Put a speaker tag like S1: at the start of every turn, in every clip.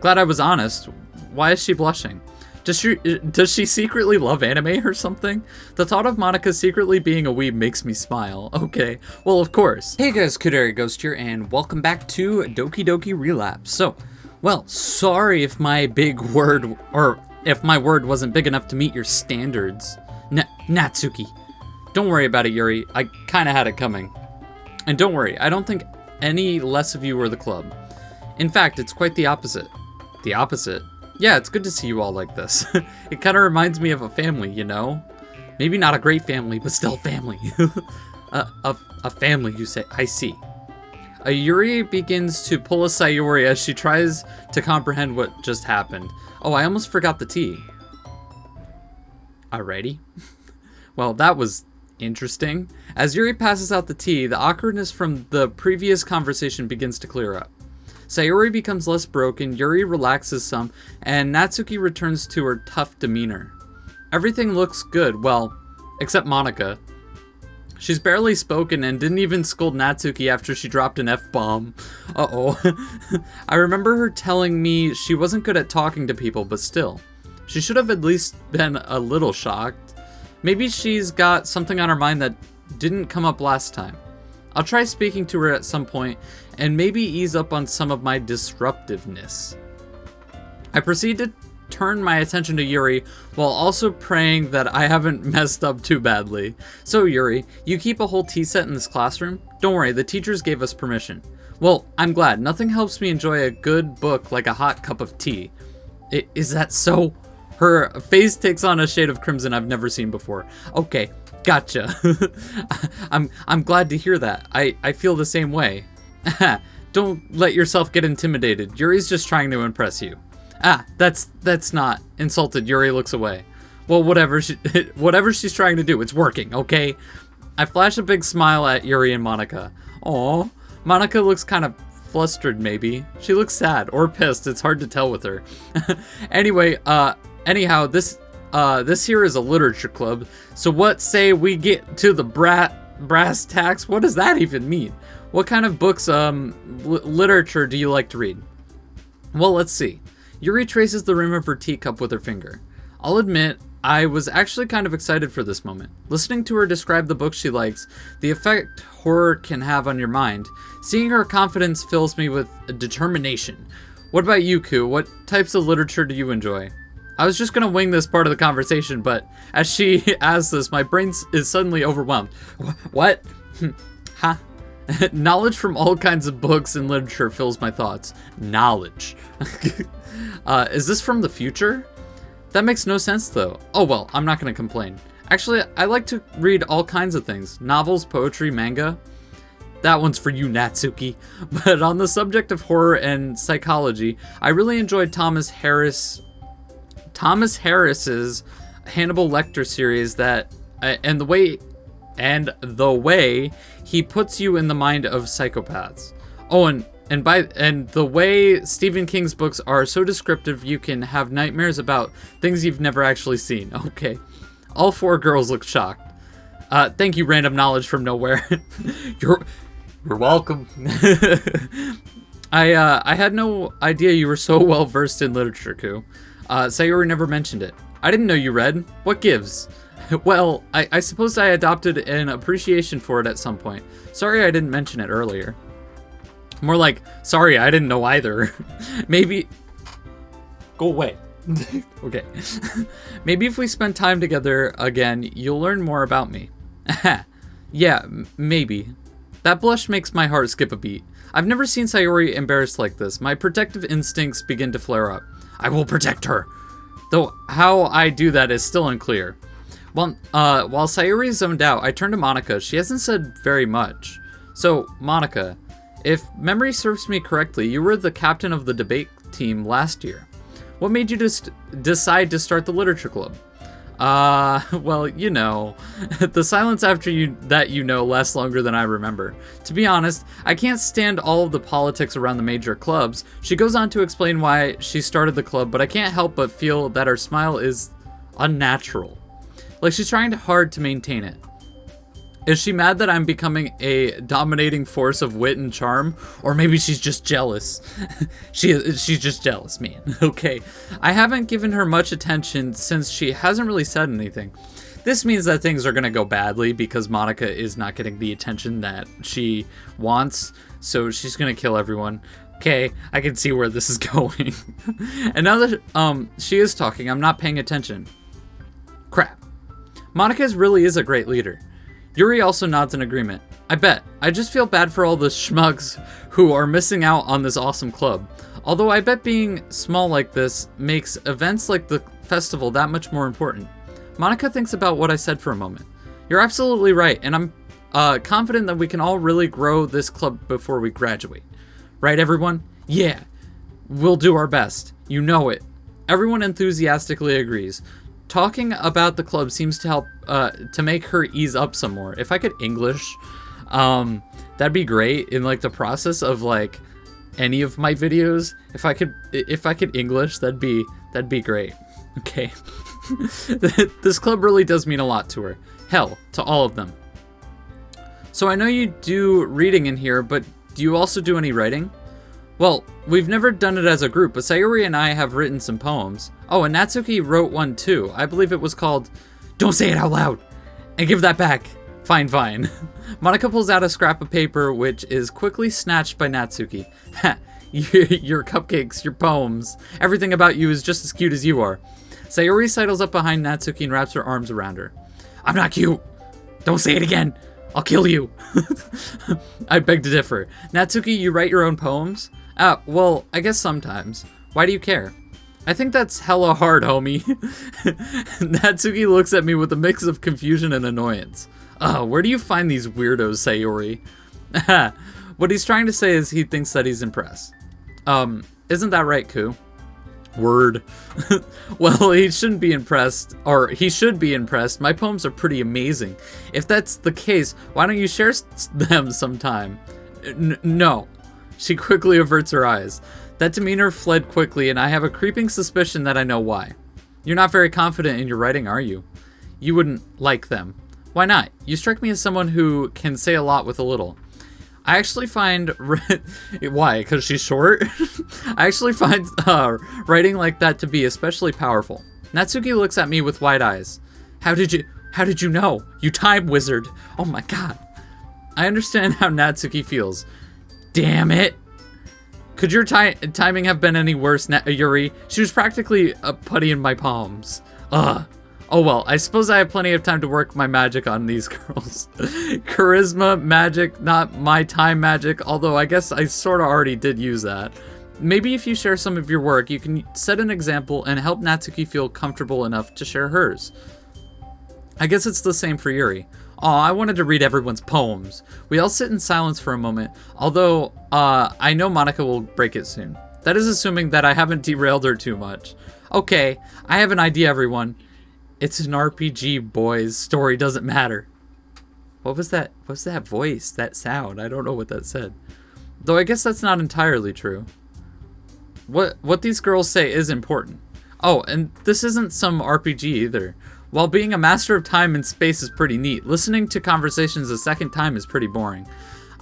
S1: Glad I was honest. Why is she blushing? Does she secretly love anime or something? The thought of Monika secretly being a weeb makes me smile. Okay, well of course. Hey guys, Kudari Ghost here, and welcome back to Doki Relapse. So, well, sorry if my big word, or if my word wasn't big enough to meet your standards. Natsuki. Don't worry about it, Yuri. I kinda had it coming. And don't worry, I don't think any less of you were the club. In fact, it's quite the opposite. The opposite? Yeah, it's good to see you all like this. It kind of reminds me of a family, you know? Maybe not a great family, but still family. A family, you say. I see. Yuri begins to pull a Sayori as she tries to comprehend what just happened. Oh, I almost forgot the tea. Alrighty. Well, that was interesting. As Yuri passes out the tea, the awkwardness from the previous conversation begins to clear up. Sayori becomes less broken, Yuri relaxes some, and Natsuki returns to her tough demeanor. Everything looks good, well, except Monika. She's barely spoken and didn't even scold Natsuki after she dropped an F-bomb. Uh-oh. I remember her telling me she wasn't good at talking to people, but still. She should have at least been a little shocked. Maybe she's got something on her mind that didn't come up last time. I'll try speaking to her at some point, and maybe ease up on some of my disruptiveness. I proceed to turn my attention to Yuri, while also praying that I haven't messed up too badly. So Yuri, you keep a whole tea set in this classroom? Don't worry, the teachers gave us permission. Well, I'm glad. Nothing helps me enjoy a good book like a hot cup of tea. Is that so? Her face takes on a shade of crimson I've never seen before. Okay, gotcha. I'm glad to hear that. I feel the same way. Don't let yourself get intimidated. Yuri's just trying to impress you. That's not. Insulted, Yuri looks away. Well, whatever she's trying to do, it's working, okay? I flash a big smile at Yuri and Monika. Aw, Monika looks kind of flustered, maybe. She looks sad or pissed. It's hard to tell with her. Anyway, anyhow, this here is a literature club. So what say we get to the brass tacks? What does that even mean? What kind of books, literature do you like to read? Well, let's see. Yuri traces the rim of her teacup with her finger. I'll admit, I was actually kind of excited for this moment. Listening to her describe the books she likes, the effect horror can have on your mind, seeing her confidence fills me with determination. What about you, Ku? What types of literature do you enjoy? I was just gonna wing this part of the conversation, but as she asks this, my brain is suddenly overwhelmed. What? Huh? Knowledge from all kinds of books and literature fills my thoughts. Knowledge. Is this from the future? That makes no sense though. Oh well, I'm not gonna complain. Actually, I like to read all kinds of things. Novels, poetry, manga. That one's for you, Natsuki. But on the subject of horror and psychology, I really enjoyed Thomas Harris's Hannibal Lecter series that, and the way he puts you in the mind of psychopaths. Oh, and the way Stephen King's books are so descriptive, you can have nightmares about things you've never actually seen. Okay, all four girls look shocked. Thank you, random knowledge from nowhere. You're welcome. I had no idea you were so well versed in literature, Ku. Sayori never mentioned it. I didn't know you read. What gives? Well, I suppose I adopted an appreciation for it at some point. Sorry I didn't mention it earlier. More like, sorry I didn't know either. Maybe... Go away. Okay. Maybe if we spend time together again, you'll learn more about me. Yeah, maybe. That blush makes my heart skip a beat. I've never seen Sayori embarrassed like this. My protective instincts begin to flare up. I will protect her. Though how I do that is still unclear. While Sayori is zoned out, I turn to Monika. She hasn't said very much. So, Monika, if memory serves me correctly, you were the captain of the debate team last year. What made you decide to start the literature club? Well, you know, the silence after that lasts longer than I remember. To be honest, I can't stand all of the politics around the major clubs. She goes on to explain why she started the club, but I can't help but feel that her smile is unnatural. Like she's trying hard to maintain it. Is she mad that I'm becoming a dominating force of wit and charm? Or maybe she's just jealous. She's just jealous, man. Okay. I haven't given her much attention since she hasn't really said anything. This means that things are going to go badly because MONIKA is not getting the attention that she wants. So she's going to kill everyone. Okay, I can see where this is going. And now that she is talking, I'm not paying attention. Crap. MONIKA really is a great leader. Yuri also nods in agreement. I bet. I just feel bad for all the schmucks who are missing out on this awesome club. Although I bet being small like this makes events like the festival that much more important. MONIKA thinks about what I said for a moment. You're absolutely right, and I'm confident that we can all really grow this club before we graduate. Right, everyone? Yeah. We'll do our best. You know it. Everyone enthusiastically agrees. Talking about the club seems to help to make her ease up some more. If I could English, that'd be great in like the process of like any of my videos. If I could English, that'd be great. Okay. This club really does mean a lot to her. Hell, to all of them. So I know you do reading in here, but do you also do any writing? Well, we've never done it as a group, but Sayori and I have written some poems. Oh, and Natsuki wrote one too. I believe it was called Don't Say It Out Loud! And give that back! Fine, fine. MONIKA pulls out a scrap of paper, which is quickly snatched by Natsuki. Ha! Your cupcakes, your poems. Everything about you is just as cute as you are. Sayori sidles up behind Natsuki and wraps her arms around her. I'm not cute! Don't say it again! I'll kill you! I beg to differ. Natsuki, you write your own poems? Well, I guess sometimes. Why do you care? I think that's hella hard, homie. Natsuki looks at me with a mix of confusion and annoyance. Where do you find these weirdos, Sayori? What he's trying to say is he thinks that he's impressed. Isn't that right, Ku? Word. Well, he shouldn't be impressed, or he should be impressed. My poems are pretty amazing. If that's the case, why don't you share them sometime? No. She quickly averts her eyes. That demeanor fled quickly, and I have a creeping suspicion that I know why. You're not very confident in your writing, are you? You wouldn't like them. Why not? You strike me as someone who can say a lot with a little. I actually find... Why? Because she's short? I actually find writing like that to be especially powerful. Natsuki looks at me with wide eyes. How did you know? You time wizard. Oh my god. I understand how Natsuki feels. Damn it. Could your timing have been any worse, Yuri? She was practically a putty in my palms. Oh well, I suppose I have plenty of time to work my magic on these girls. Charisma magic, not my time magic, although I guess I sort of already did use that. Maybe if you share some of your work, you can set an example and help Natsuki feel comfortable enough to share hers. I guess it's the same for Yuri. Aw, I wanted to read everyone's poems. We all sit in silence for a moment, although I know MONIKA will break it soon. That is assuming that I haven't derailed her too much. Okay, I have an idea, everyone. It's an RPG, boys. Story doesn't matter. What was that? What's that voice? That sound? I don't know what that said. Though I guess that's not entirely true. What these girls say is important. Oh, and this isn't some RPG either. While being a master of time and space is pretty neat, listening to conversations a second time is pretty boring.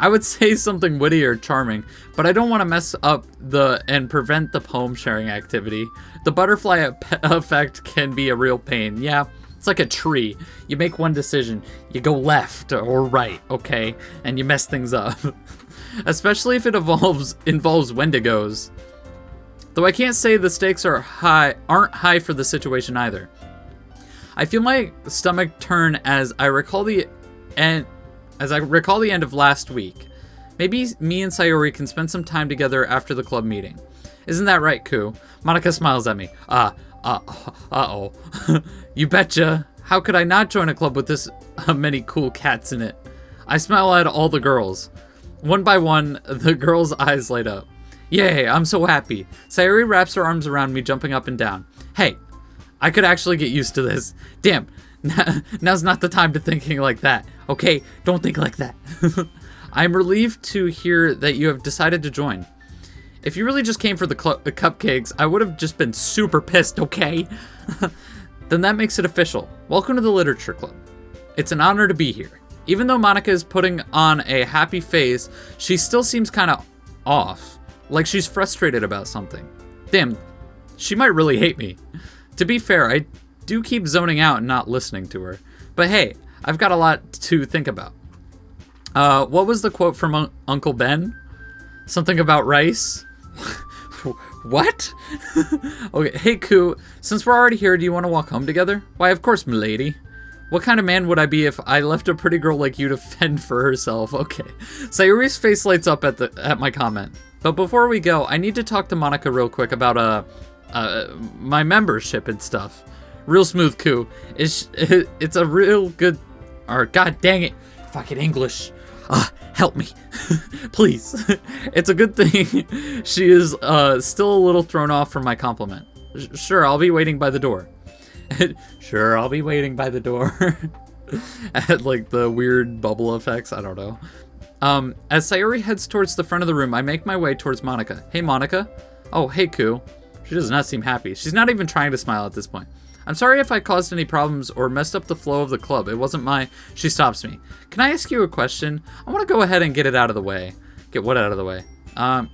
S1: I would say something witty or charming, but I don't want to mess up and prevent the poem sharing activity. The butterfly effect can be a real pain. Yeah, it's like a tree. You make one decision, you go left or right, okay? And you mess things up. Especially if it involves Wendigos. Though I can't say the stakes aren't high for the situation either. I feel my stomach turn as I recall the end of last week. Maybe me and Sayori can spend some time together after the club meeting. Isn't that right, Ku? MONIKA smiles at me. Uh-oh. You betcha. How could I not join a club with this many cool cats in it? I smile at all the girls. One by one, the girls' eyes light up. Yay, I'm so happy. Sayori wraps her arms around me, jumping up and down. Hey, I could actually get used to this. Damn, now's not the time to thinking like that. Okay, don't think like that. I'm relieved to hear that you have decided to join. If you really just came for the cupcakes, I would have just been super pissed, okay? Then that makes it official. Welcome to the Literature Club. It's an honor to be here. Even though Monika is putting on a happy face, she still seems kind of off. Like she's frustrated about something. Damn, she might really hate me. To be fair, I do keep zoning out and not listening to her. But hey, I've got a lot to think about. What was the quote from Uncle Ben? Something about rice? What? Okay, hey Ku, since we're already here, do you want to walk home together? Why, of course, milady. What kind of man would I be if I left a pretty girl like you to fend for herself? Okay. Sayuri's face lights up at my comment. But before we go, I need to talk to Monika real quick about my membership and stuff. Real smooth, Ku. It's a real good... Or, god dang it. Fucking English. Help me. Please. It's a good thing she is still a little thrown off from my compliment. Sure, I'll be waiting by the door. Sure, I'll be waiting by the door. At like the weird bubble effects, I don't know. As Sayuri heads towards the front of the room, I make my way towards Monika. Hey, Monika. Oh, hey, Ku. She does not seem happy. She's not even trying to smile at this point. I'm sorry if I caused any problems or messed up the flow of the club. It wasn't my... She stops me. Can I ask you a question? I want to go ahead and get it out of the way. Get what out of the way?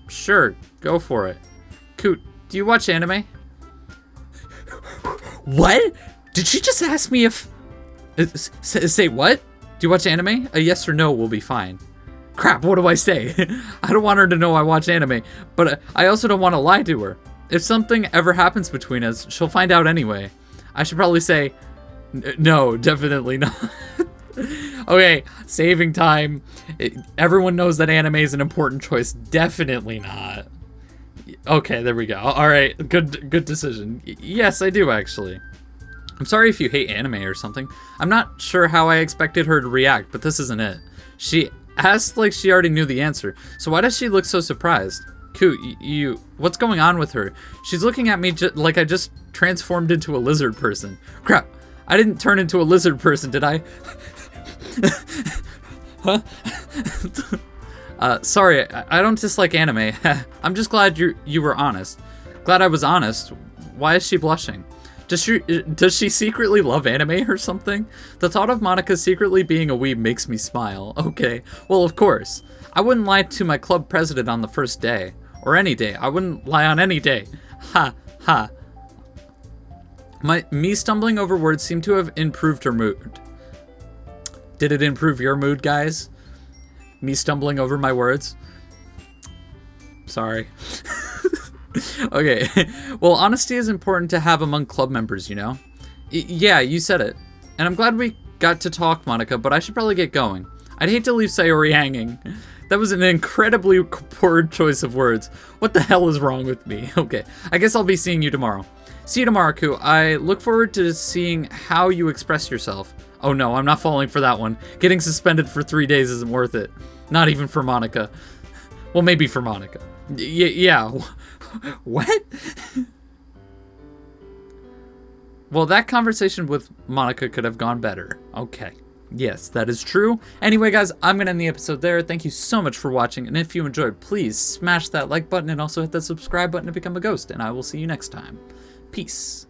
S1: Sure. Go for it. Coot, do you watch anime? What? Did she just ask me if... Say what? Do you watch anime? A yes or no will be fine. Crap, what do I say? I don't want her to know I watch anime, but I also don't want to lie to her. If something ever happens between us, she'll find out anyway. I should probably say, no, definitely not. Okay, saving time. Everyone knows that anime is an important choice. Definitely not. Okay, there we go. All right, good decision. Yes, I do actually. I'm sorry if you hate anime or something. I'm not sure how I expected her to react, but this isn't it. She asked like she already knew the answer. So why does she look so surprised? Ku, what's going on with her? She's looking at me like I just transformed into a lizard person. Crap, I didn't turn into a lizard person, did I? Huh? Sorry, I don't dislike anime. I'm just glad you were honest. Glad I was honest. Why is she blushing? Does she secretly love anime or something? The thought of Monika secretly being a weeb makes me smile. Okay, well of course. I wouldn't lie to my club president on the first day. Or any day. I wouldn't lie on any day. Ha, ha. Me stumbling over words seemed to have improved her mood. Did it improve your mood, guys? Me stumbling over my words? Sorry. Okay. Well, honesty is important to have among club members, you know? Yeah, you said it. And I'm glad we got to talk, Monika, but I should probably get going. I'd hate to leave Sayori hanging. That was an incredibly poor choice of words. What the hell is wrong with me? Okay, I guess I'll be seeing you tomorrow. See you tomorrow, Ku. I look forward to seeing how you express yourself. Oh no, I'm not falling for that one. Getting suspended for 3 days isn't worth it. Not even for Monika. Well, maybe for Monika. Yeah. What? Well, that conversation with Monika could have gone better. Okay. Yes, that is true. Anyway, guys, I'm going to end the episode there. Thank you so much for watching. And if you enjoyed, please smash that like button and also hit that subscribe button to become a ghost. And I will see you next time. Peace.